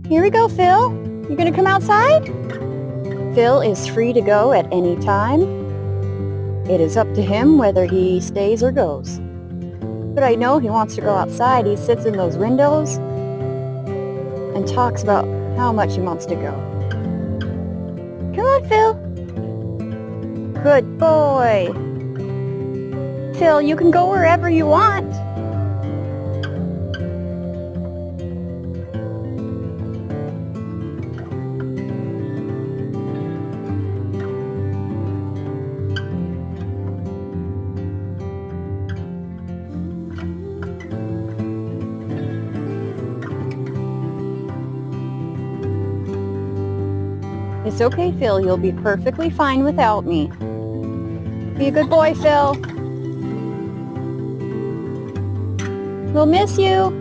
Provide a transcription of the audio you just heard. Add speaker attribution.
Speaker 1: Here we go, Phil. You gonna come outside? Phil is free to go at any time. It is up to him whether he stays or goes. But I know he wants to go outside. He sits in those windows and talks about how much he wants to go. Come on, Phil. Good boy. Phil, you can go wherever you want. It's okay, Phil. You'll be perfectly fine without me. Be a good boy, Phil. We'll miss you.